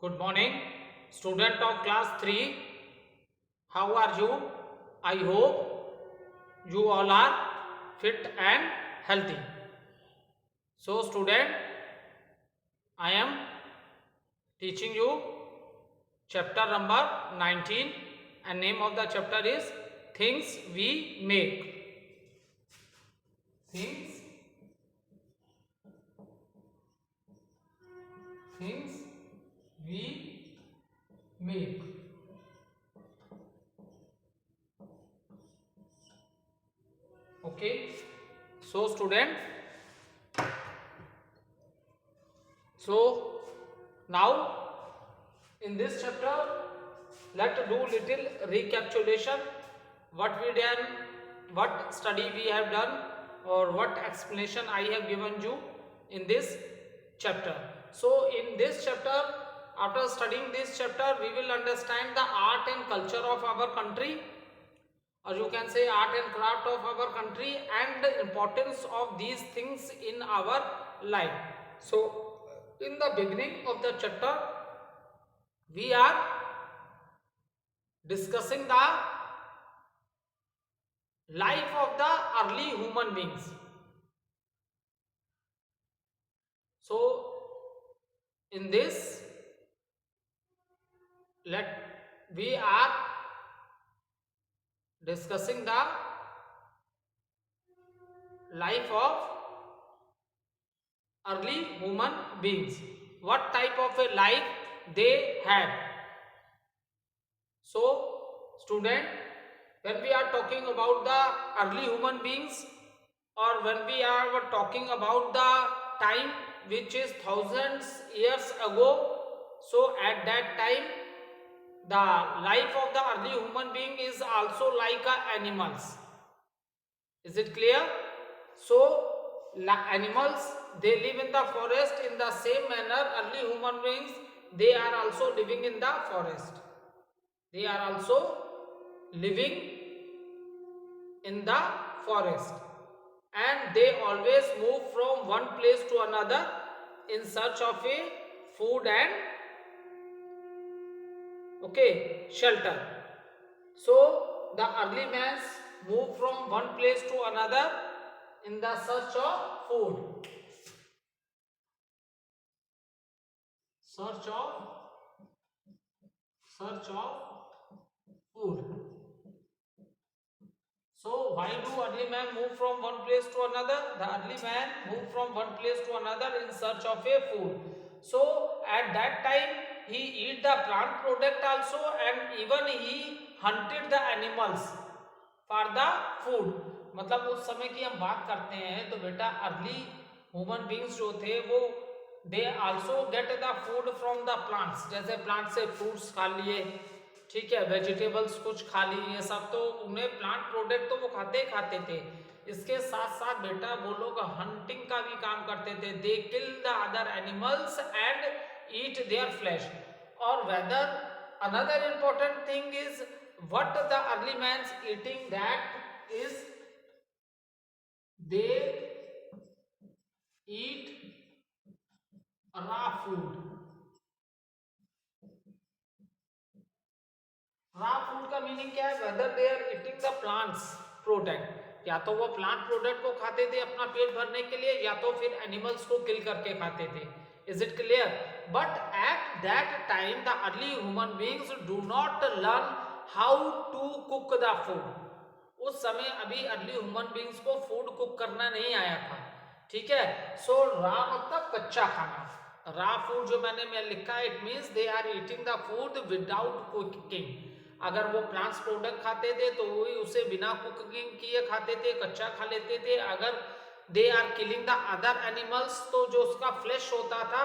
Good morning, student of class 3. How are you? I hope you all are fit and healthy. So, student, I am teaching you chapter number 19, and name of the chapter is Things We Make. Things, things we make. Okay. So, student, so now in this chapter, let's do little recapitulation. What we done, what study we have done, or what explanation I have given you in this chapter. So in this chapter, after studying this chapter, we will understand the art and culture of our country, or you can say art and craft of our country, and the importance of these things in our life. So in the beginning of the chapter, we are discussing the life of the early human beings. So in this, let we are discussing the life of early human beings, what type of a life they had. So student, when we are talking about the early human beings, or when we are talking about the time which is thousands years ago, so at that time the life of the early human being is also like animals. Is it clear? So animals, they live in the forest. In the same manner, early human beings, they are also living in the forest. They are also living in the forest, and they always move from one place to another in search of a food and shelter. So the early mans move from one place to another in the search of food, search of search of food. So why do early man move from one place to another? The early man move from one place to another in search of a food. So at that time he eat the plant product also, and even he hunted the animals for the food. मतलब उस समय की हम बात करते हैं तो बेटा अर्ली ह्यूमन बींग्स जो थे वो they also get the food from the plants, जैसे प्लांट से फ्रूट्स खा लिए, ठीक है, वेजिटेबल्स कुछ खा ली, ये सब तो उन्हें प्लांट प्रोडक्ट तो वो खाते थे। इसके साथ साथ बेटा वो लोग हंटिंग का भी काम करते थे। They kill the other animals and eat their flesh. और whether another important thing is what the early man's eating, that is they eat raw food. Raw food का मीनिंग क्या है? Whether they are eating the plants product, या तो वो plant product को खाते थे अपना पेट भरने के लिए, या तो फिर एनिमल्स को किल करके खाते थे। Is it clear? But at that time the early human beings do not learn how to cook the food. उस समय अभी अर्ली ह्यूमन बीइंग्स को फूड कुक करना नहीं आया था, ठीक है। सो रॉ मतलब कच्चा खाना। रॉ फूड जो मैं लिखा है, it means they are eating the food without cooking. अगर वो प्लांट्स प्रोडक्ट खाते थे तो वही उसे बिना कुकिंग किए खाते थे, कच्चा खा लेते थे। अगर they are killing the other animals, तो जो उसका फ्लैश होता था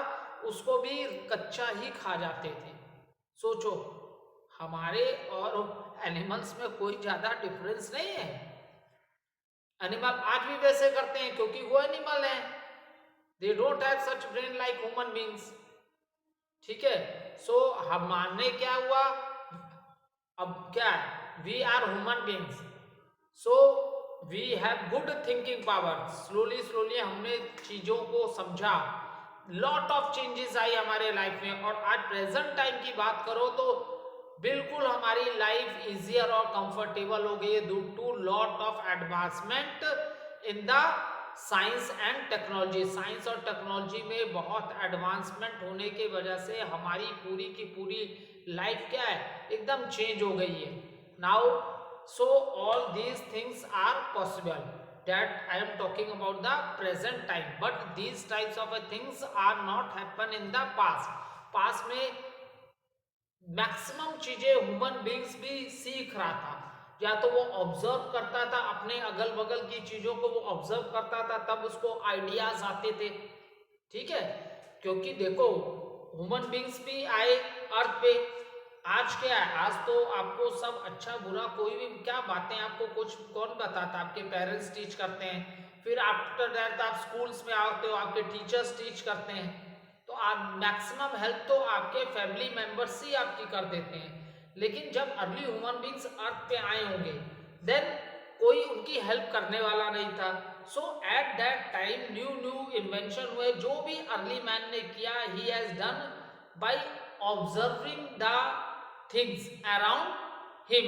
उसको भी कच्चा ही खा जाते थे। सोचो, हमारे और एनिमल्स में कोई ज्यादा डिफरेंस नहीं है। एनिमल आज भी वैसे करते हैं क्योंकि वो एनिमल है, they don't have such brain like human beings, ठीक है। सो हम मानने क्या हुआ, अब क्या है, we are human beings, so we have good thinking power. Slowly slowly हमने चीजों को समझा, लॉट ऑफ चेंजेस आई हमारे लाइफ में। और आज प्रेजेंट टाइम की बात करो तो बिल्कुल हमारी लाइफ इजियर और कंफर्टेबल हो गई है due to lot of advancement in the science and technology. Science और टेक्नोलॉजी में बहुत एडवांसमेंट होने की वजह से हमारी पूरी की पूरी लाइफ क्या है, एकदम चेंज हो गई है now. So all these things are possible, that I am talking about the present time, but these types of things are not happen in the past. past में मैक्सिमम चीजें ह्यूमन बींग्स भी सीख रहा था, या तो वो ऑब्जर्व करता था अपने अगल बगल की चीजों को, वो ऑब्जर्व करता था तब उसको आइडियाज आते थे, ठीक है। क्योंकि देखो ह्यूमन बींग्स भी आए अर्थ पे, आज क्या है, आज तो आपको सब अच्छा बुरा कोई भी क्या बातें आपको कुछ कौन बताता, आपके पेरेंट्स टीच करते हैं, फिर आफ्टर दैट आप स्कूल्स में आते हो, आपके टीचर्स टीच करते हैं, तो आप मैक्सिमम हेल्प तो आपके फैमिली मेंबर्स ही आपकी कर देते हैं। लेकिन जब अर्ली ह्यूमन बींग्स अर्थ पे आए होंगे देन कोई उनकी हेल्प करने वाला नहीं था। So at that time new new invention हुए, जो भी अर्ली मैन ने किया ही has done by observing the things around him.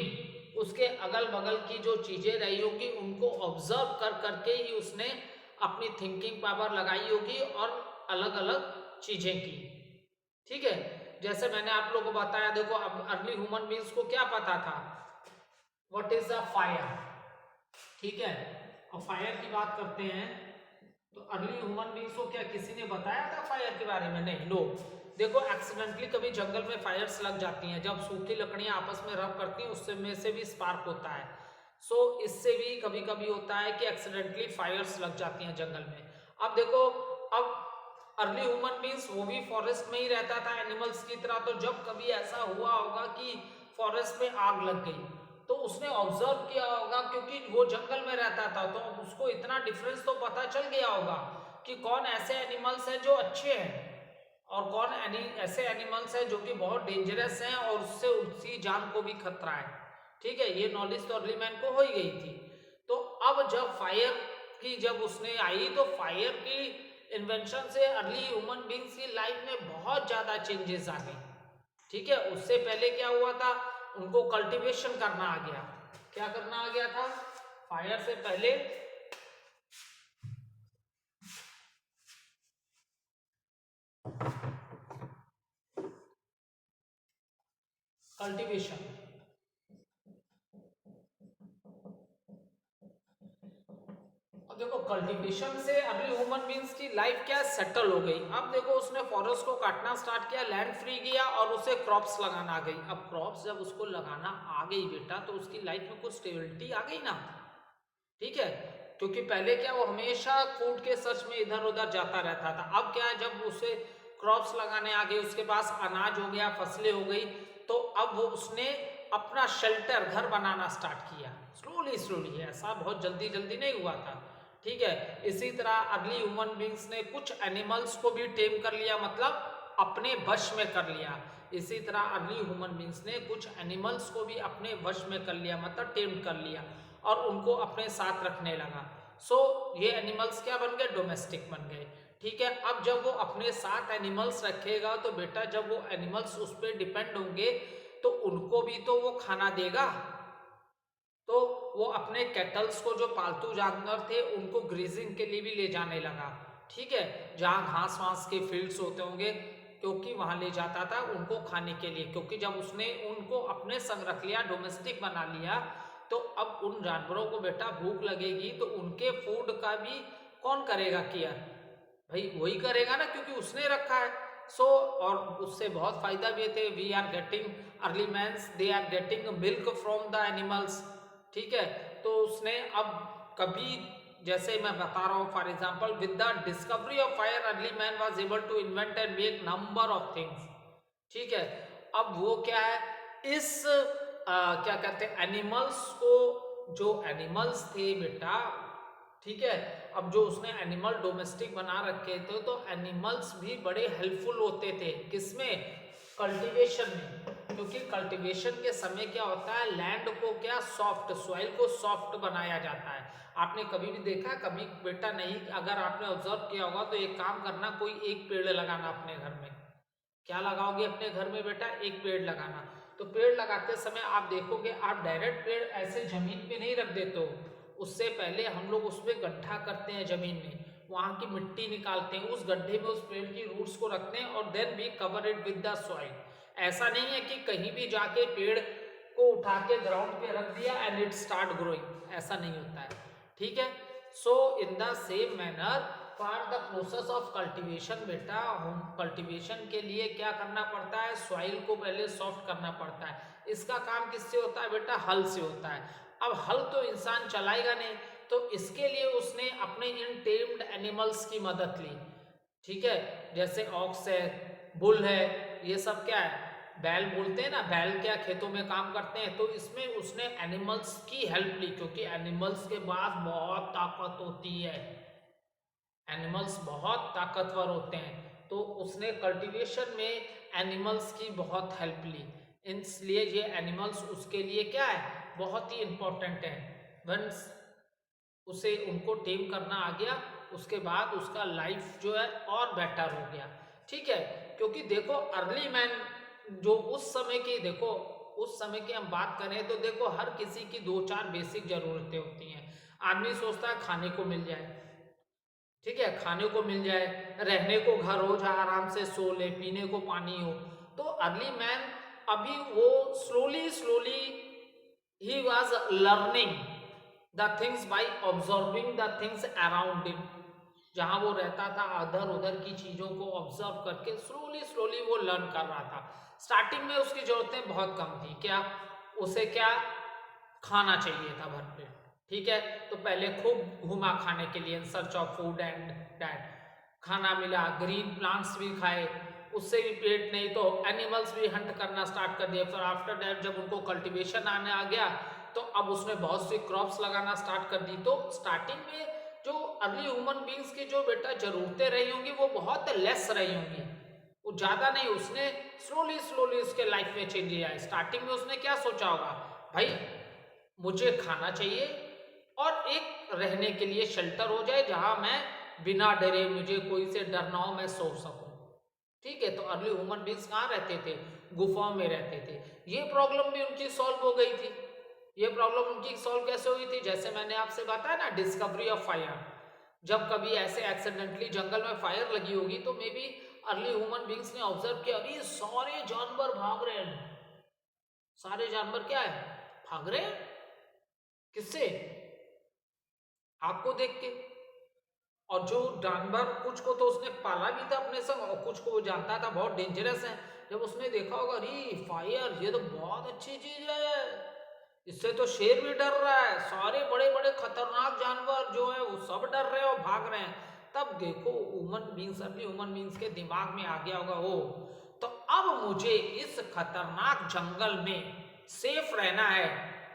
उसके अगल बगल की जो चीजें रही होगी उनको ऑब्जर्व कर करके ही उसने अपनी थिंकिंग पावर लगाई होगी और अलग अलग चीजें की, ठीक है। जैसे मैंने आप लोगों को बताया, देखो अब अर्ली ह्यूमन बींग्स को क्या पता था, व्हाट इज द फायर, ठीक है। अब फायर की बात करते हैं तो अर्ली ह्यूमन बींग्स को क्या किसी ने बताया था फायर के बारे में, नहीं, नो। देखो एक्सीडेंटली कभी जंगल में फायर्स लग जाती हैं, जब सूखी लकड़ियां आपस में रब करती हैं उससे में से भी स्पार्क होता है। सो इससे भी कभी कभी होता है कि एक्सीडेंटली फायर्स लग जाती हैं जंगल में। अब देखो, अब अर्ली ह्यूमन बींग्स वो भी फॉरेस्ट में ही रहता था एनिमल्स की तरह, तो जब कभी ऐसा हुआ होगा कि फॉरेस्ट में आग लग गई तो उसने ऑब्जर्व किया होगा, क्योंकि वो जंगल में रहता था तो उसको इतना डिफरेंस तो पता चल गया होगा कि कौन ऐसे एनिमल्स हैं जो अच्छे हैं और कौन ऐसे एनिमल्स हैं जो कि बहुत डेंजरस हैं और उससे उसकी जान को भी खतरा है, ठीक है। ये नॉलेज तो अर्ली मैन को हो ही गई थी। तो अब जब फायर की जब उसने आई तो फायर की इन्वेंशन से अर्ली ह्यूमन बींग्स की लाइफ में बहुत ज्यादा चेंजेस आ गए, ठीक है। उससे पहले क्या हुआ था, उनको कल्टीवेशन करना आ गया। क्या करना आ गया था, फायर से पहले कल्टीवेशन। देखो कल्टीवेशन से अर्ली ह्यूमन बींग्स की लाइफ क्या सेटल हो गई। अब देखो उसने फॉरेस्ट को काटना स्टार्ट किया, लैंड फ्री किया और उसे क्रॉप्स लगाना आ गई। अब क्रॉप्स जब उसको लगाना आ गई बेटा तो उसकी लाइफ में कुछ स्टेबिलिटी आ गई ना, ठीक है। क्योंकि पहले क्या वो हमेशा फूड के सर्च में इधर उधर जाता रहता था। अब क्या है, जब उसे क्रॉप्स लगाने आ गए, उसके पास अनाज हो गया, फसलें हो गई, तो अब वो उसने अपना शेल्टर घर बनाना स्टार्ट किया स्लोली स्लोली, ऐसा बहुत जल्दी जल्दी नहीं हुआ था, ठीक है। इसी तरह अर्ली ह्यूमन बींग्स ने कुछ एनिमल्स को भी टेम कर लिया, मतलब अपने वश में कर लिया। इसी तरह अर्ली ह्यूमन बींग्स ने कुछ एनिमल्स को भी अपने वश में कर लिया, मतलब टेम कर लिया और उनको अपने साथ रखने लगा। सो ये एनिमल्स क्या बन गए, डोमेस्टिक बन गए, ठीक है। अब जब वो अपने साथ एनिमल्स रखेगा तो बेटा जब वो एनिमल्स उस पर डिपेंड होंगे तो उनको भी तो वो खाना देगा, तो वो अपने कैटल्स को जो पालतू जानवर थे उनको ग्रीजिंग के लिए भी ले जाने लगा, ठीक है। जहाँ घास वास के फील्ड्स होते होंगे क्योंकि वहां ले जाता था उनको खाने के लिए, क्योंकि जब उसने उनको अपने संग रख लिया, डोमेस्टिक बना लिया, तो अब उन जानवरों को बेटा भूख लगेगी तो उनके फूड का भी कौन करेगा केयर, भाई वही करेगा ना क्योंकि उसने रखा है। सो और उससे बहुत फायदा भी थे। We are getting early mans, they are getting milk from the animals, ठीक है। तो उसने अब कभी जैसे मैं बता रहा हूँ for example with the discovery of fire early man was able to invent and make number of things, ठीक है। अब वो क्या है, इस क्या कहते हैं एनिमल्स को, जो एनिमल्स थे बेटा, ठीक है। अब जो उसने एनिमल डोमेस्टिक बना रखे थे तो एनिमल्स भी बड़े हेल्पफुल होते थे, किसमें, कल्टीवेशन में। क्योंकि कल्टीवेशन के समय क्या होता है, लैंड को क्या सॉफ्ट, सॉइल को सॉफ्ट बनाया जाता है। आपने कभी भी देखा, कभी बेटा नहीं, अगर आपने ऑब्जर्व किया होगा तो एक काम करना, कोई एक पेड़ लगाना अपने घर में। क्या लगाओगे अपने घर में बेटा? एक पेड़ लगाना। तो पेड़ लगाते समय आप देखोगे, आप डायरेक्ट पेड़ ऐसे जमीन पे नहीं रख देते हो, उससे पहले हम लोग उसमें गड्ढा करते हैं जमीन में, वहां की मिट्टी निकालते हैं, उस गड्ढे में उस पेड़ की रूट्स को रखते हैं और then we cover it with the soil. ऐसा नहीं है कि कहीं भी जाके पेड़ को उठा के ग्राउंड पे रख दिया एंड इट स्टार्ट ग्रोइंग, ऐसा नहीं होता है। ठीक है, so in the same manner for the process of cultivation बेटा, हम कल्टीवेशन के लिए क्या करना पड़ता है, सॉइल को पहले सॉफ्ट करना पड़ता है। इसका काम किससे होता है बेटा? हल से होता है। अब हल तो इंसान चलाएगा नहीं, तो इसके लिए उसने अपने इन टेम्ड एनिमल्स की मदद ली। ठीक है, जैसे ऑक्स है, बुल है, ये सब क्या है, बैल बोलते हैं ना, बैल क्या खेतों में काम करते हैं, तो इसमें उसने एनिमल्स की हेल्प ली, क्योंकि एनिमल्स के पास बहुत ताकत होती है, एनिमल्स बहुत ताकतवर होते हैं, तो उसने कल्टीवेशन में एनिमल्स की बहुत हेल्प ली। इसलिए ये एनिमल्स उसके लिए क्या है, बहुत ही इंपॉर्टेंट है। वंस उसे उनको टेम करना आ गया, उसके बाद उसका लाइफ जो है और बेटर हो गया। ठीक है, क्योंकि देखो अर्ली मैन जो उस समय की, देखो उस समय की हम बात करें तो देखो हर किसी की 2-4 बेसिक जरूरतें होती हैं। आदमी सोचता है खाने को मिल जाए, ठीक है, खाने को मिल जाए, रहने को घर हो, जहाँ आराम से सो ले, पीने को पानी हो। तो अर्ली मैन अभी वो slowly slowly he was learning the things by observing the things around him. जहां वो रहता था, अदर उधर की चीजों को ऑब्जर्व करके स्लोली स्लोली वो लर्न कर रहा था। स्टार्टिंग में उसकी जरूरतें बहुत कम थी। क्या? उसे क्या खाना चाहिए था भरपेट। ठीक है, तो पहले खूब घूमा खाने के लिए, in search of food and that. खाना मिला, ग्रीन प्लांट्स भी खाए, उससे भी पेट नहीं तो एनिमल्स भी हंट करना स्टार्ट कर दिया। फिर आफ्टर दैट जब उनको कल्टीवेशन आने आ गया तो अब उसने बहुत सी क्रॉप्स लगाना स्टार्ट कर दी। तो स्टार्टिंग में जो अर्ली ह्यूमन बींग्स की जो बेटा जरूरतें रही होंगी वो बहुत लेस रही होंगी, वो ज्यादा नहीं। उसने स्लोली स्लोली उसके लाइफ में चेंज आए। स्टार्टिंग में उसने क्या सोचा होगा, भाई मुझे खाना चाहिए और एक रहने के लिए शेल्टर हो जाए जहां मैं बिना डरे, मुझे कोई से डर ना हो, मैं सो सकूं। ठीक है, तो अर्ली ह्यूमन बींग्स कहाँ रहते थे? गुफाओं में रहते थे। ये प्रॉब्लम भी उनकी सॉल्व हो गई थी। ये प्रॉब्लम उनकी सॉल्व कैसे हुई थी? जैसे मैंने आपसे बताया ना, डिस्कवरी ऑफ फायर। जब कभी ऐसे एक्सीडेंटली जंगल में फायर लगी होगी तो may be early human beings ने ऑब्जर्व किया, अरे सारे जानवर भाग रहे हैं, सारे जानवर क्या है, भाग रहे हैं। किससे? आपको देख के। और जो जानवर, कुछ को तो उसने पाला भी था अपने संग और कुछ को वो जानता था बहुत डेंजरस है। जब उसने देखा होगा, अरे फायर, ये तो बहुत अच्छी चीज है, इससे तो शेर भी डर रहा है, सारे बड़े बड़े खतरनाक जानवर जो है वो सब डर रहे हैं और भाग रहे हैं। तब देखो ह्यूमन बींग्स, अपनी ह्यूमन बींग्स के दिमाग में आ गया होगा, ओ तो अब मुझे इस खतरनाक जंगल में सेफ रहना है,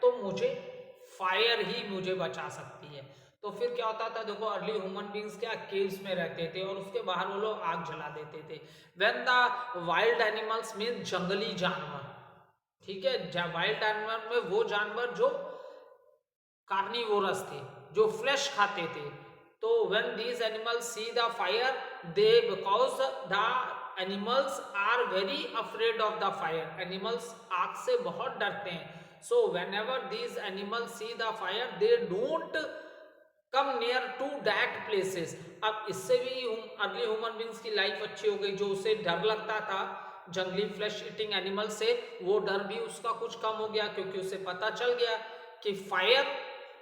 तो मुझे फायर ही मुझे बचा सकती है। तो फिर क्या होता था, देखो अर्ली ह्यूमन बींग्स क्या केव्स में रहते थे और उसके बाहर वो लोग आग जला देते थे। When the wild animals mean जंगली जानवर, ठीक है, वाइल्ड एनिमल में वो जानवर जो कार्निवोरस थे, जो फ्लैश खाते थे। तो when these animals see the fire, they because the animals are very afraid of the fire, animals आग से बहुत डरते हैं। So whenever these animals see the fire, they don't come near to that places. अब इससे भी early human beings की life अच्छी हो गई। जो उसे डर लगता था जंगली फ्लैश ईटिंग एनिमल से, वो डर भी उसका कुछ कम हो गया, क्योंकि उसे पता चल गया कि फायर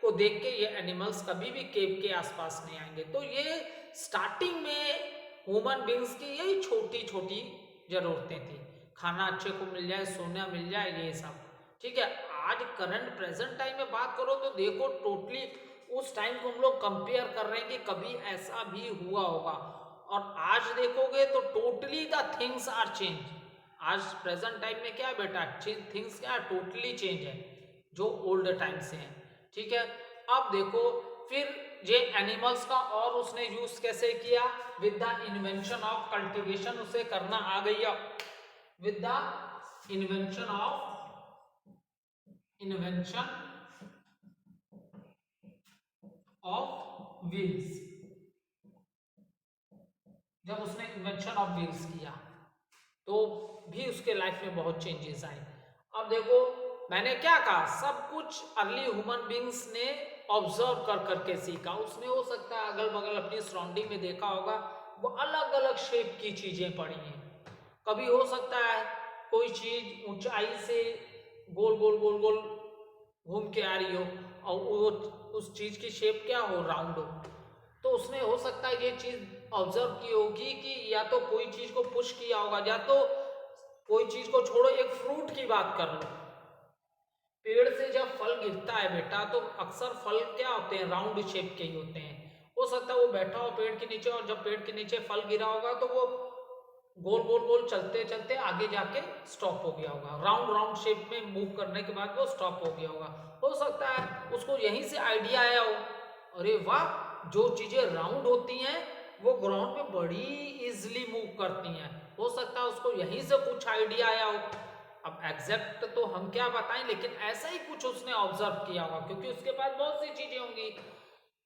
को देख के ये एनिमल्स कभी भी केव के आसपास नहीं आएंगे। तो ये स्टार्टिंग में ह्यूमन बींग्स की यही छोटी छोटी जरूरतें थी, खाना अच्छे को मिल जाए, सोना मिल जाए, ये सब। ठीक है, आज करंट प्रेजेंट टाइम में बात करो तो देखो टोटली उस टाइम को हम लोग कंपेयर कर रहे हैं कि कभी ऐसा भी हुआ होगा, और आज देखोगे तो totally the things are change. आज प्रेजेंट टाइम में क्या है बेटा, थिंग्स क्या टोटली चेंज है जो ओल्ड टाइम से है। ठीक है, अब देखो फिर ये एनिमल्स का और उसने यूज कैसे किया, with the invention of cultivation उसे करना आ गई। With the invention of wheels, जब उसने इन्वेंशन ऑफ व्हील्स किया तो भी उसके लाइफ में बहुत चेंजेस आए। अब देखो मैंने क्या कहा, सब कुछ अर्ली ह्यूमन बींग्स ने ऑब्जर्व कर करके सीखा। उसने हो सकता है अगल बगल अपनी सराउंडिंग में देखा होगा, वो अलग अलग शेप की चीजें पड़ी हैं। कभी हो सकता है कोई चीज ऊंचाई से गोल गोल गोल गोल घूम के आ रही हो और वो उस चीज की शेप क्या हो, राउंड हो। तो उसने हो सकता है ये चीज ऑब्जर्व की होगी कि या तो कोई चीज को पुश किया होगा, या तो कोई चीज को छोड़ो, एक फ्रूट की बात कर लो। पेड़ से जब फल गिरता है बेटा तो अक्सर फल क्या होते हैं, राउंड शेप के ही होते हैं। हो सकता है वो बैठा हो पेड़ के नीचे और जब पेड़ के नीचे फल गिरा होगा तो वो गोल गोल गोल चलते चलते आगे जाके स्टॉप हो गया होगा, राउंड राउंड शेप में मूव करने के बाद वो स्टॉप हो गया होगा। हो सकता है उसको यहीं से आइडिया आया हो, अरे वाह जो चीजें राउंड होती हैं वो ग्राउंड में बड़ी इजिली मूव करती हैं। हो सकता है उसको यहीं से कुछ आइडिया आया हो। अब एग्जैक्ट तो हम क्या बताएं, लेकिन ऐसा ही कुछ उसने ऑब्जर्व किया होगा, क्योंकि उसके पास बहुत सी चीजें होंगी,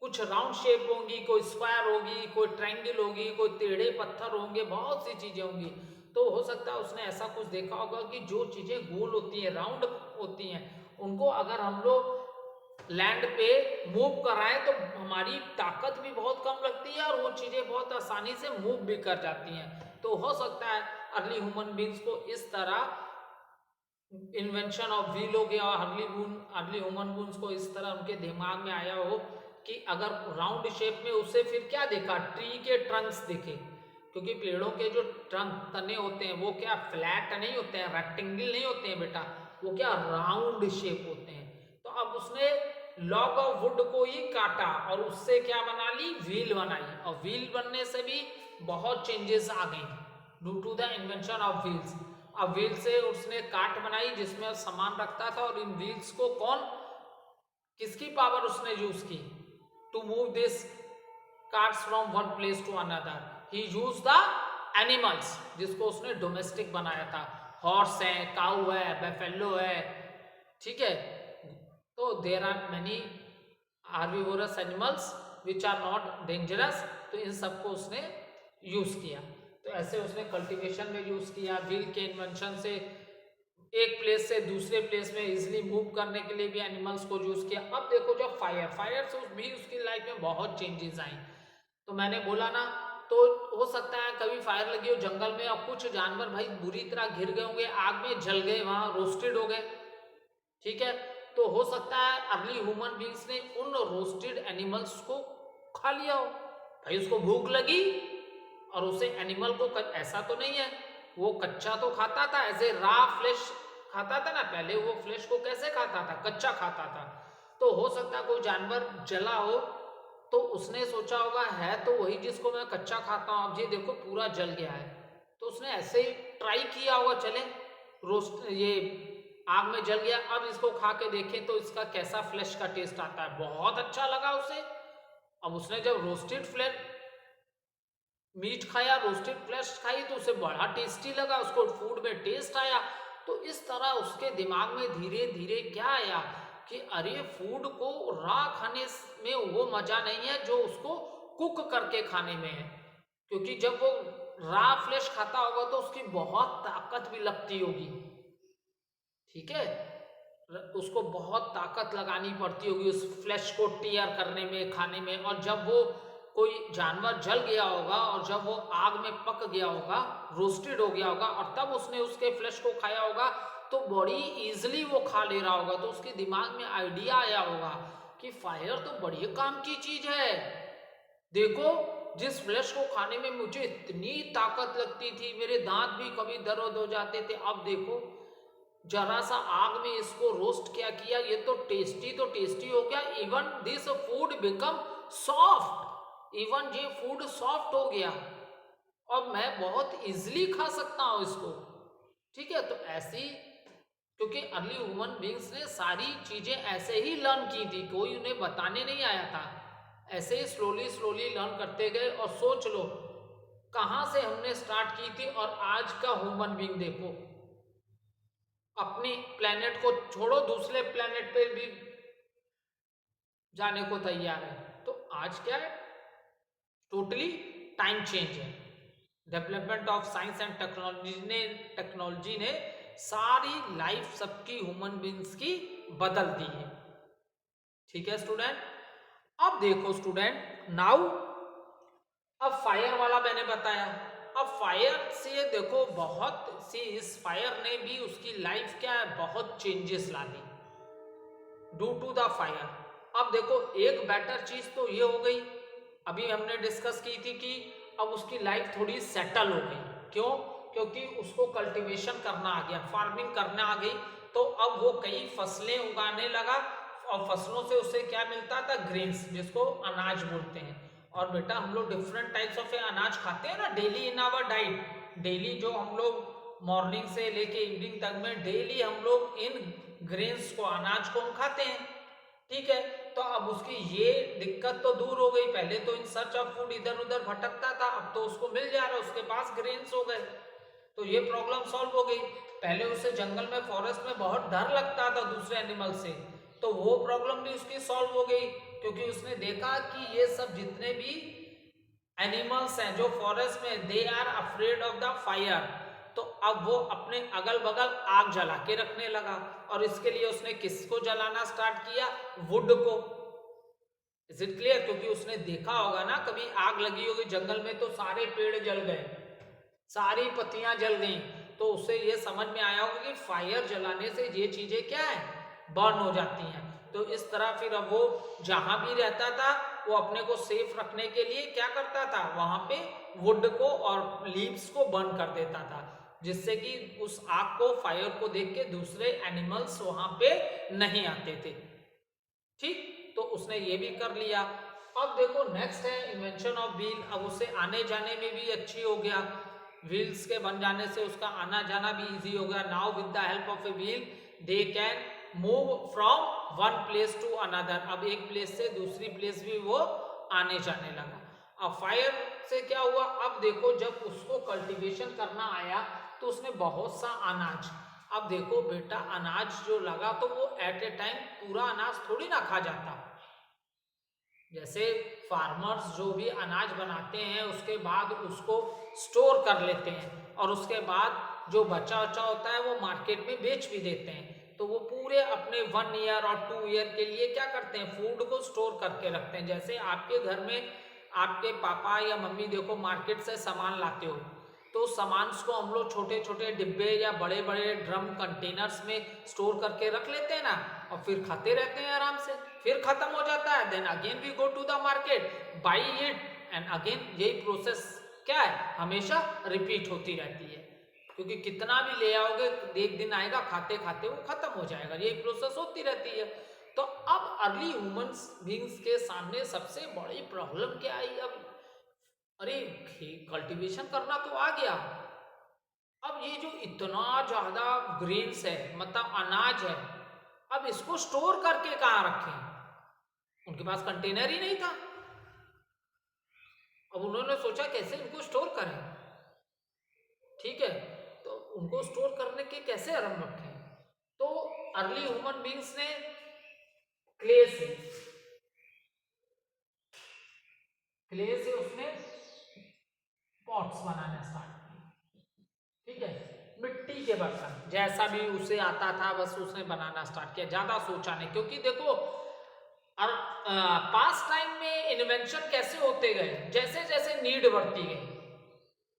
कुछ राउंड शेप होंगी, कोई स्क्वायर होगी, कोई ट्रायंगल होगी, कोई टेढ़े पत्थर होंगे, बहुत सी चीजें होंगी। तो हो सकता है उसने ऐसा कुछ देखा होगा कि जो चीजें गोल होती हैं, राउंड होती हैं, उनको अगर हम लोग लैंड पे मूव कराएं तो हमारी ताकत भी बहुत कम लगती है और वो चीजें बहुत आसानी से मूव भी कर जाती हैं। तो हो सकता है अर्ली ह्यूमन बींग्स को इस तरह इन्वेंशन ऑफ व्हील हो गया और अर्ली ह्यूमन बींग्स को इस तरह उनके दिमाग में आया हो कि अगर राउंड शेप में उसे फिर क्या देखा, ट्री के ट्रंक्स दिखे, क्योंकि पेड़ों के जो ट्रंक तने होते हैं वो क्या फ्लैट नहीं होते हैं, रेक्टेंगल नहीं होते हैं बेटा, वो क्या राउंड शेप होते हैं। तो अब उसने लॉग ऑफ वुड को ही काटा और उससे क्या बना ली, व्हील बनाई, और व्हील बनने से भी बहुत चेंजेस आ गई due to the invention of wheels. अब व्हील से उसने काट बनाई जिसमें सामान रखता था, और इन व्हील्स को किसकी पावर उसने यूज की, to move this carts from one place to another. He use the animals, जिसको उसने डोमेस्टिक बनाया था, हॉर्स है, काऊ है, बेफेलो है, ठीक है। तो there are many herbivorous animals which are not dangerous, तो इन सबको उसने यूज किया। तो ऐसे उसने कल्टीवेशन में यूज किया, व्हील के इन्वेंशन से एक प्लेस से दूसरे प्लेस में इजिली मूव करने के लिए भी एनिमल्स को यूज किया। अब देखो जब फायर से भी उसकी लाइफ में बहुत चेंजेस आई। तो मैंने बोला ना, तो हो सकता है कभी फायर लगी हो जंगल में और कुछ जानवर भाई बुरी तरह घिर गए होंगे, आग में जल गए, वहां रोस्टेड हो गए, ठीक है। तो हो सकता है अर्ली ह्यूमन बींग्स ने उन रोस्टेड एनिमल्स को खा लिया हो, भाई उसको भूख लगी और उसे एनिमल को ऐसा तो नहीं है वो कच्चा तो खाता था, एज ए रॉ फ्लेश खाता था ना, पहले वो फ्लेश को कैसे खाता था, कच्चा खाता था। तो हो सकता है कोई जानवर जला हो तो उसने सोचा होगा है तो वही जिसको मैं कच्चा खाता हूँ, अब ये देखो पूरा जल गया है, तो उसने ऐसे ही ट्राई किया होगा, चले रोस्ट ये आग में जल गया, अब इसको खा के देखें तो इसका कैसा फ्लेश का टेस्ट आता है, बहुत अच्छा लगा उसे। अब उसने जब रोस्टेड फ्लेश मीट खाया, रोस्टेड फ्लेश खाई, तो उसे बड़ा टेस्टी लगा, उसको फूड में टेस्ट आया। तो इस तरह उसके दिमाग में धीरे धीरे क्या आया कि अरे फूड को रॉ खाने में वो मजा नहीं है जो उसको कुक करके खाने में है, क्योंकि जब वो रॉ फ्लेश खाता होगा तो उसकी बहुत ताकत भी लगती होगी, ठीक है, उसको बहुत ताकत लगानी पड़ती होगी उस फ्लैश को टीयर करने में, खाने में। और जब वो कोई जानवर जल गया होगा और जब वो आग में पक गया होगा, रोस्टेड हो गया होगा, और तब उसने उसके फ्लैश को खाया होगा तो बड़ी इजिली वो खा ले रहा होगा, तो उसके दिमाग में आइडिया आया होगा कि फायर तो बड़ी काम की चीज है, देखो जिस फ्लैश को खाने में मुझे इतनी ताकत लगती थी, मेरे दांत भी कभी दर्द हो जाते थे, अब देखो जरा सा आग में इसको रोस्ट क्या किया, ये तो टेस्टी हो गया, even this food become soft, even ये फूड सॉफ्ट हो गया और मैं बहुत इजिली खा सकता हूं इसको, ठीक है। तो ऐसी, क्योंकि अर्ली ह्यूमन बींग्स ने सारी चीजें ऐसे ही लर्न की थी, कोई उन्हें बताने नहीं आया था, ऐसे ही स्लोली स्लोली लर्न करते गए। और सोच लो कहां से हमने स्टार्ट की थी और आज का ह्यूमन बींग देखो, अपनी प्लेनेट को छोड़ो दूसरे प्लेनेट पे भी जाने को तैयार है। तो आज क्या है, टोटली टाइम चेंज है। Development of science and technology ने सारी लाइफ सबकी ह्यूमन बींग्स की बदल दी है। ठीक है स्टूडेंट, अब देखो स्टूडेंट, नाउ अब फायर वाला मैंने बताया। अब फायर से देखो बहुत सी, इस फायर ने भी उसकी लाइफ क्या है, बहुत चेंजेस ला दी ड्यू टू द फायर। अब देखो एक बेटर चीज तो ये हो गई, अभी हमने डिस्कस की थी कि अब उसकी लाइफ थोड़ी सेटल हो गई। क्यों? क्योंकि उसको कल्टीवेशन करना आ गया, फार्मिंग करना आ गई, तो अब वो कई फसलें उगाने लगा और फसलों से उसे क्या मिलता था, ग्रेन्स, जिसको अनाज बोलते हैं। और बेटा हम लोग डिफरेंट टाइप्स ऑफ अनाज खाते हैं ना daily in our diet. Daily जो हम लोग मॉर्निंग से लेके इवनिंग तक में डेली हम लोग इन ग्रेन्स को, अनाज को हम खाते हैं। ठीक है, तो अब उसकी ये दिक्कत तो दूर हो गई। पहले तो इन सर्च ऑफ फूड इधर उधर भटकता था, अब तो उसको मिल जा रहा है, उसके पास ग्रेन्स हो गए, तो ये प्रॉब्लम सॉल्व हो गई। पहले उसे जंगल में, फॉरेस्ट में बहुत डर लगता था दूसरे एनिमल से, तो वो प्रॉब्लम भी उसकी सॉल्व हो गई, क्योंकि उसने देखा कि ये सब जितने भी एनिमल्स हैं जो फॉरेस्ट में, they are afraid of the fire. तो अब वो अपने अगल बगल आग जला के रखने लगा, और इसके लिए उसने किसको जलाना स्टार्ट किया, वुड को। Is it clear? क्योंकि उसने देखा होगा ना, कभी आग लगी होगी जंगल में तो सारे पेड़ जल गए, सारी पत्तियां जल गई, तो उसे ये समझ में आया होगा कि फायर जलाने से ये चीजें क्या है, बर्न हो जाती हैं। तो इस तरह फिर अब वो जहां भी रहता था, वो अपने को सेफ रखने के लिए क्या करता था, वहां पे वुड को और लीव्स को बर्न कर देता था, जिससे कि उस आग को, फायर को देख के दूसरे एनिमल्स वहां पे नहीं आते थे। ठीक, तो उसने ये भी कर लिया। अब देखो नेक्स्ट है इन्वेंशन ऑफ व्हील। अब उसे आने जाने में भी अच्छी हो गया, व्हील्स के बन जाने से उसका आना जाना भी इजी हो गया। Now with the help of a wheel they can move from one place to another. अब एक प्लेस से दूसरी प्लेस भी वो आने जाने लगा। अब फायर से क्या हुआ, अब देखो जब उसको कल्टीवेशन करना आया तो उसने बहुत सा अनाज, अब देखो बेटा अनाज जो लगा तो वो एट ए टाइम पूरा अनाज थोड़ी ना खा जाता। जैसे फार्मर्स जो भी अनाज बनाते हैं उसके बाद उसको स्टोर कर लेते हैं, और उसके बाद जो बचा बचा होता है वो मार्केट में बेच भी देते हैं। तो वो पूरे अपने 1 ईयर और 2 ईयर के लिए क्या करते हैं, फूड को स्टोर करके रखते हैं। जैसे आपके घर में आपके पापा या मम्मी देखो मार्केट से सामान लाते हो, तो उस सामान को हम लोग छोटे छोटे डिब्बे या बड़े बड़े ड्रम कंटेनर्स में स्टोर करके रख लेते हैं ना, और फिर खाते रहते हैं आराम से, फिर खत्म हो जाता है, then again we go to the market, buy it, and again यही प्रोसेस क्या है, हमेशा रिपीट होती रहती है। क्योंकि कितना भी ले आओगे, एक दिन आएगा खाते खाते वो खत्म हो जाएगा, यही प्रोसेस होती रहती है। तो अब अर्ली ह्यूमंस बींग्स के सामने सबसे बड़ी प्रॉब्लम क्या आई, अब अरे कल्टीवेशन करना तो आ गया, अब ये जो इतना ज्यादा ग्रेन्स है, मतलब अनाज है, अब इसको स्टोर करके कहाँ रखें, उनके पास कंटेनर ही नहीं था। अब उन्होंने सोचा कैसे इनको स्टोर करें। ठीक है, तो उनको स्टोर करने के कैसे आरंभ रखें, तो अर्ली ह्यूमन बींग्स ने क्ले से उसने पॉट्स बनाना स्टार्ट किए। ठीक है, मिट्टी के बर्तन जैसा भी उसे आता था बस उसने बनाना स्टार्ट किया, ज्यादा सोचा नहीं। क्योंकि देखो और पास्ट टाइम में इन्वेंशन कैसे होते गए, जैसे जैसे नीड बढ़ती गई,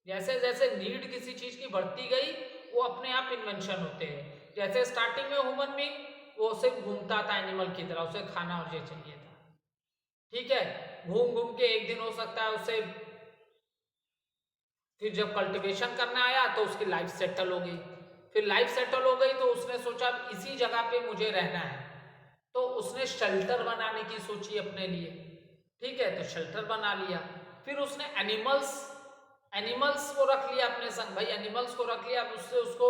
जैसे जैसे नीड किसी चीज की बढ़ती गई वो अपने आप इन्वेंशन होते गए। जैसे स्टार्टिंग में ह्यूमन बीइंग वो सिर्फ घूमता था एनिमल की तरह, उसे खाना और ये चाहिए था। ठीक है, घूम घूम के एक दिन हो सकता है उसे, फिर जब कल्टीवेशन करने आया तो उसकी लाइफ सेटल हो गई। फिर लाइफ सेटल हो गई तो उसने सोचा इसी जगह पे मुझे रहना है, तो उसने शेल्टर बनाने की सोची अपने लिए। ठीक है, तो शेल्टर बना लिया। फिर उसने एनिमल्स को रख लिया अपने संग, भाई एनिमल्स को रख लिया, उससे उसको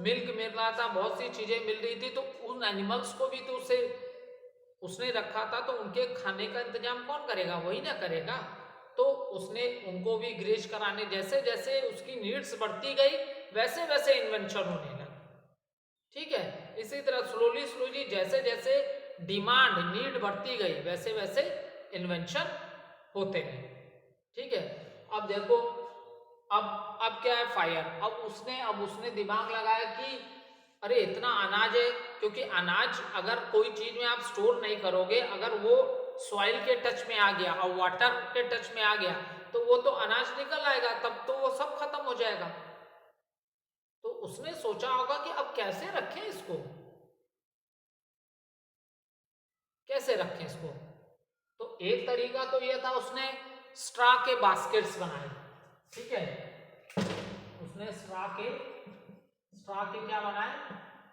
मिल्क मिल रहा था, बहुत सी चीजें मिल रही थी, तो उन एनिमल्स को भी तो उसे उसने रखा था, तो उनके खाने का इंतजाम कौन करेगा, वही ना करेगा। तो उसने उनको भी ग्रेज कराने, जैसे जैसे उसकी नीड्स बढ़ती गई वैसे वैसे इन्वेंशन होने लगा। ठीक है। इसी तरह स्लोली स्लोली जैसे जैसे डिमांड नीड बढ़ती गई वैसे वैसे इन्वेंशन होते गए। ठीक है। अब देखो, अब क्या है, फायर। अब उसने दिमाग लगाया कि अरे इतना अनाज है, क्योंकि अनाज अगर कोई चीज में आप स्टोर नहीं करोगे, अगर वो सॉइल के टच में आ गया और वाटर के टच में आ गया तो वो तो अनाज निकल आएगा, तब तो वो सब खत्म हो जाएगा। तो उसने सोचा होगा कि अब कैसे रखें इसको, कैसे रखें इसको। तो एक तरीका तो ये था, उसने स्ट्रा के बास्केट्स बनाए। ठीक है, उसने स्ट्रा के क्या बनाए,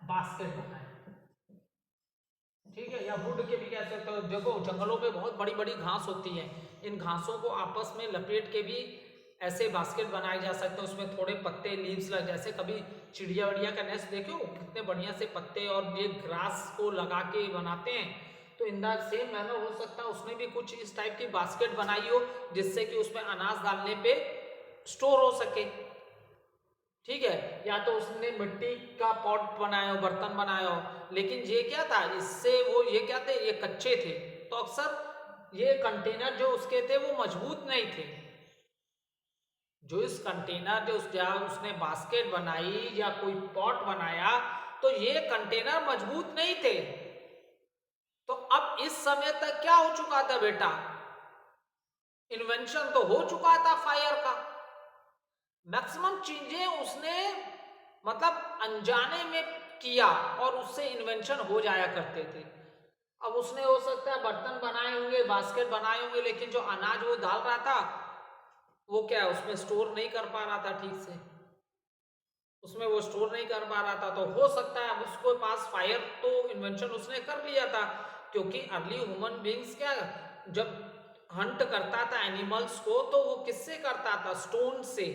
बास्केट बनाए। ठीक है, या वुड के भी कह सकते हो। देखो जंगलों में बहुत बड़ी बड़ी घास होती है, इन घासों को आपस में लपेट के भी ऐसे बास्केट बनाए जा सकते हैं। उसमें थोड़े पत्ते लीव्स लग, जैसे कभी चिड़िया विड़िया का नेस्ट देखे हो, कितने बढ़िया से पत्ते और ये ग्रास को लगा के बनाते हैं। तो इन द सेम मैनर हो सकता है उसने भी कुछ इस टाइप की बास्केट बनाई हो, जिससे कि उसमें अनाज डालने पे स्टोर हो सके। ठीक है, या तो उसने मिट्टी का पॉट बनाया हो, बर्तन बनाया हो। लेकिन ये क्या था, इससे वो ये क्या थे, ये कच्चे थे, तो अक्सर ये कंटेनर जो उसके थे वो मजबूत नहीं थे। जो इस कंटेनर जो जहाँ उसने बास्केट बनाई या कोई पॉट बनाया, तो ये कंटेनर मजबूत नहीं थे। तो अब इस समय तक क्या हो चुका था बेटा, इन्वेंशन तो हो चुका था फायर का। मैक्सिमम चीजें उसने मतलब अनजाने में किया और उससे इन्वेंशन हो जाया करते थे। अब उसने हो सकता है बर्तन बनाए होंगे, बास्केट बनाए होंगे, लेकिन जो अनाज वो डाल रहा था वो क्या है, उसमें स्टोर नहीं कर पा रहा था ठीक से, उसमें वो स्टोर नहीं कर पा रहा था। तो हो सकता है अब उसके पास फायर तो इन्वेंशन उसने कर लिया था, क्योंकि अर्ली ह्यूमन बींग्स क्या, जब हंट करता था एनिमल्स को तो वो किससे करता था, स्टोन से।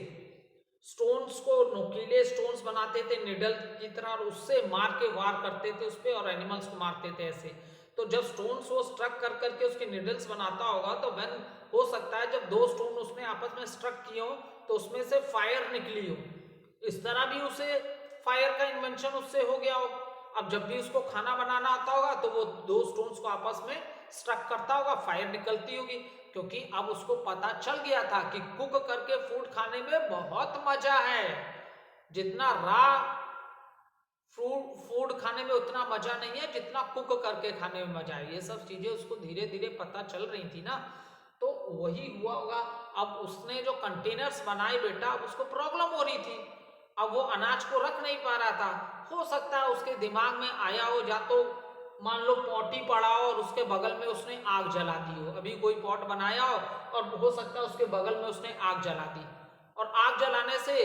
स्टोन्स को नुकीले स्टोन्स बनाते थे निडल की तरह, और उससे मार के वार करते थे उस पर और एनिमल्स को मारते थे ऐसे। तो जब स्टोन्स वो स्ट्रक कर करके उसके निडल्स बनाता होगा, तो वेन हो सकता है जब दो स्टोन उसने आपस में स्ट्रक किए हो तो उसमें से फायर निकली हो, इस तरह भी उसे फायर का इन्वेंशन उससे हो गया हो। अब जब भी उसको खाना बनाना आता होगा तो वो दो स्टोन्स को आपस में स्ट्रक करता होगा, फायर निकलती होगी। क्योंकि अब उसको पता चल गया था कि कुक करके फूड खाने में बहुत मजा है, जितना रा फूड खाने में उतना मजा नहीं है जितना कुक करके खाने में मजा है। ये सब चीजें उसको धीरे धीरे पता चल रही थी ना, तो वही हुआ होगा। अब उसने जो कंटेनर्स बनाए बेटा, अब उसको प्रॉब्लम हो रही थी, अब वो अनाज को रख नहीं पा रहा था। हो सकता है उसके दिमाग में आया हो, या तो मान लो पॉट ही पड़ा हो और उसके बगल में उसने आग जला दी हो, अभी कोई पॉट बनाया हो और हो सकता है उसके बगल में उसने आग जला दी, और आग जलाने से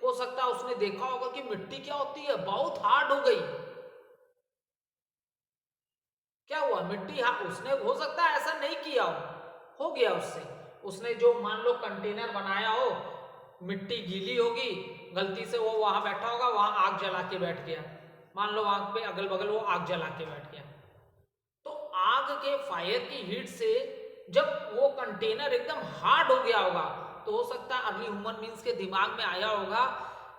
हो सकता है उसने देखा होगा कि मिट्टी क्या होती है, बहुत हार्ड हो गई। क्या हुआ, मिट्टी, हाँ, उसने हो सकता है ऐसा नहीं किया हो गया उससे। उसने जो मान लो कंटेनर बनाया हो, मिट्टी गीली होगी, गलती से वो वहां बैठा होगा, वहां आग जला के बैठ गया, मान लो वहां पे अगल बगल वो आग जला के बैठ गया। तो आग के फायर की हीट से जब वो कंटेनर एकदम हार्ड हो गया होगा, तो हो सकता है अर्ली ह्यूमन बींग्स के दिमाग में आया होगा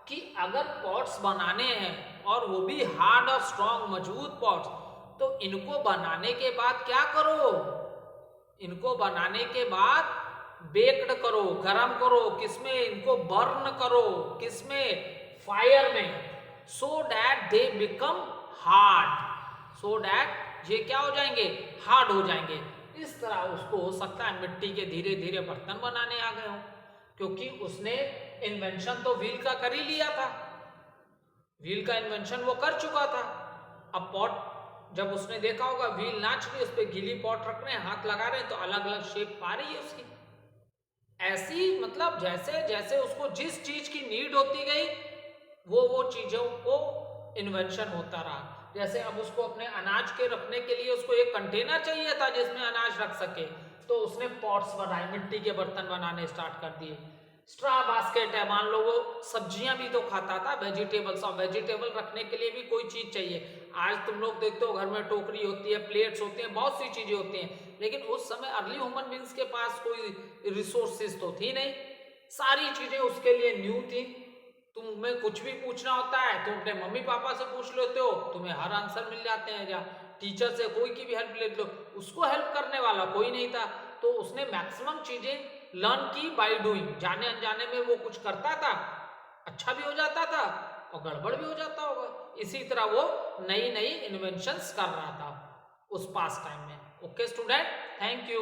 कि अगर पॉट्स बनाने हैं और वो भी हार्ड और स्ट्रॉन्ग मजबूत पॉट्स, तो इनको बनाने के बाद क्या करो, इनको बनाने के बाद बेक्ड करो, गरम करो, किसमें, इनको बर्न करो, किसमें, फायर में, so that they become hard, so that ये क्या हो जाएंगे, हार्ड हो जाएंगे। इस तरह उसको हो सकता है मिट्टी के धीरे धीरे बर्तन बनाने आ गए हो, क्योंकि उसने इन्वेंशन तो व्हील का कर ही लिया था, व्हील का इन्वेंशन वो कर चुका था। अब पॉट जब उसने देखा होगा व्हील नाच रही, उस पर गीली पॉट रख रहे हैं, हाथ लगा रहे हैं, तो अलग अलग शेप पा रही है उसकी। ऐसी मतलब जैसे जैसे उसको जिस चीज की नीड होती गई, वो चीजों को इन्वेंशन होता रहा। जैसे अब उसको अपने अनाज के रखने के लिए उसको एक कंटेनर चाहिए था जिसमें अनाज रख सके, तो उसने पॉट्स बनाए, मिट्टी के बर्तन बनाने स्टार्ट कर दिए। स्ट्रा बास्केट है, मान लो वो सब्जियां भी तो खाता था, वेजिटेबल्स, और वेजिटेबल रखने के लिए भी कोई चीज चाहिए। आज तुम लोग देखते हो घर में टोकरी होती है, प्लेट्स होती हैं, बहुत सी चीजें होती हैं, लेकिन उस समय अर्ली ह्यूमन बींग्स के पास कोई रिसोर्सेज तो थी नहीं, सारी चीजें उसके लिए न्यू थी। तुम्हें कुछ भी पूछना होता है तुम अपने मम्मी पापा से पूछ लेते हो, तुम्हें हर आंसर मिल जाते हैं, या टीचर से कोई की भी हेल्प ले लो, उसको हेल्प करने वाला कोई नहीं था, तो उसने मैक्सिमम चीजें लर्न की बाय डूइंग, जाने अनजाने में वो कुछ करता था, अच्छा भी हो जाता था और गड़बड़ भी हो जाता होगा। इसी तरह वो नई नई इन्वेंशंस कर रहा था उस पास टाइम में। Okay student, thank you.